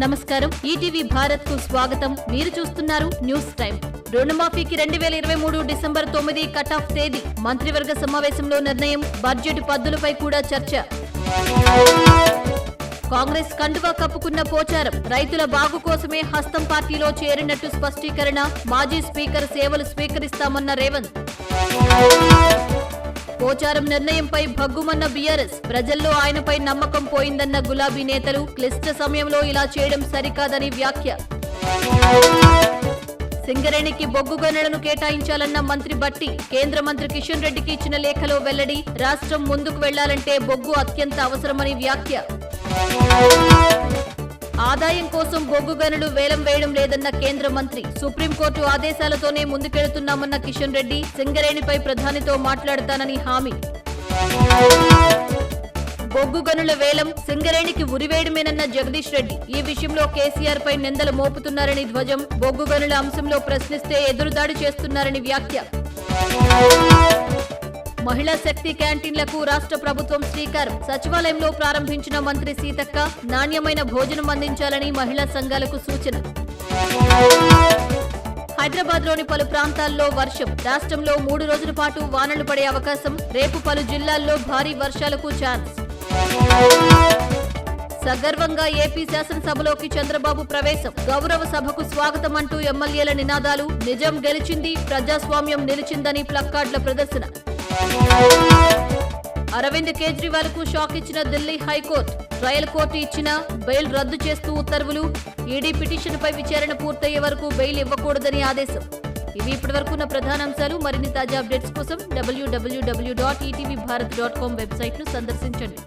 నమస్కారం. ఈటీవీ భారత్ కు స్వాగతం. మీరు చూస్తున్నారు న్యూస్ టైం. రుణమాఫీకి 2023 డిసెంబర్ 9 కట్ ఆఫ్ తేదీ. మంత్రివర్గ సమావేశంలో నిర్ణయం. బడ్జెట్ పద్దులపై కూడా చర్చ. కాంగ్రెస్ కండువా కప్పుకున్న పోచారం. రైతుల బాగు కోసమే హస్తం పార్టీలో చేరినట్టు స్పష్టీకరణ. మాజీ స్పీకర్ సేవలు స్వీకరిస్తామన్న రేవంత్. పోచారం నిర్ణయంపై భగ్గుమన్న బీఆర్ఎస్. ప్రజల్లో ఆయనపై నమ్మకం పోయిందన్న గులాబీ నేతలు. క్లిష్ట సమయంలో ఇలా చేయడం సరికాదని వ్యాఖ్య. సింగరేణికి బొగ్గు గనులను కేటాయించాలన్న మంత్రి భట్టి. కేంద్ర మంత్రి కిషన్ రెడ్డికి ఇచ్చిన లేఖలో వెల్లడి. రాష్ట్రం ముందుకు వెళ్లాలంటే బొగ్గు అత్యంత అవసరమని వ్యాఖ్య. ఆదాయం కోసం బొగ్గు గనులు వేలం వేయడం లేదన్న కేంద్ర మంత్రి. సుప్రీంకోర్టు ఆదేశాలతోనే ముందుకెడుతున్నామన్న కిషన్ రెడ్డి. సింగరేణిపై ప్రధానితో మాట్లాడతానని హామీ. బొగ్గు గనుల వేలం సింగరేణికి ఉరివేయడమేనన్న జగదీష్ రెడ్డి. ఈ విషయంలో కేసీఆర్ పై నిందలు మోపుతున్నారని ధ్వజం. బొగ్గు గనుల అంశంలో ప్రశ్నిస్తే ఎదురుదాడి చేస్తున్నారని వ్యాఖ్య. మహిళా శక్తి క్యాంటీన్లకు రాష్ట్ర ప్రభుత్వం శ్రీకారం. సచివాలయంలో ప్రారంభించిన మంత్రి సీతక్క. నాణ్యమైన భోజనం అందించాలని మహిళా సంఘాలకు సూచన. హైదరాబాద్లోని పలు ప్రాంతాల్లో వర్షం. రాష్ట్రంలో 3 రోజుల పాటు వానలు పడే అవకాశం. రేపు పలు జిల్లాల్లో భారీ వర్షాలకు ఛాన్స్. సగర్వంగా ఏపీ శాసనసభలోకి చంద్రబాబు ప్రవేశం. గౌరవ సభకు స్వాగతం అంటూ ఎమ్మెల్యేల నినాదాలు. నిజం గెలిచింది, ప్రజాస్వామ్యం నిలిచిందని ప్లక్కార్డుల ప్రదర్శన. అరవింద్ కేజ్రీవాల్ కు షాక్ ఇచ్చిన ఢిల్లీ హైకోర్టు. ట్రయల్ కోర్టు ఇచ్చిన బెయిల్ రద్దు చేస్తూ ఉత్తర్వులు. ఈడీ పిటిషన్పై విచారణ పూర్తయ్యే వరకు బెయిల్ ఇవ్వకూడదని ఆదేశం. ఇవి ఇప్పటివరకున్న ప్రధాన అంశాలు. మరిన్ని తాజా అప్డేట్స్ కోసం www.etvbharat.com వెబ్సైట్ ను సందర్శించండి.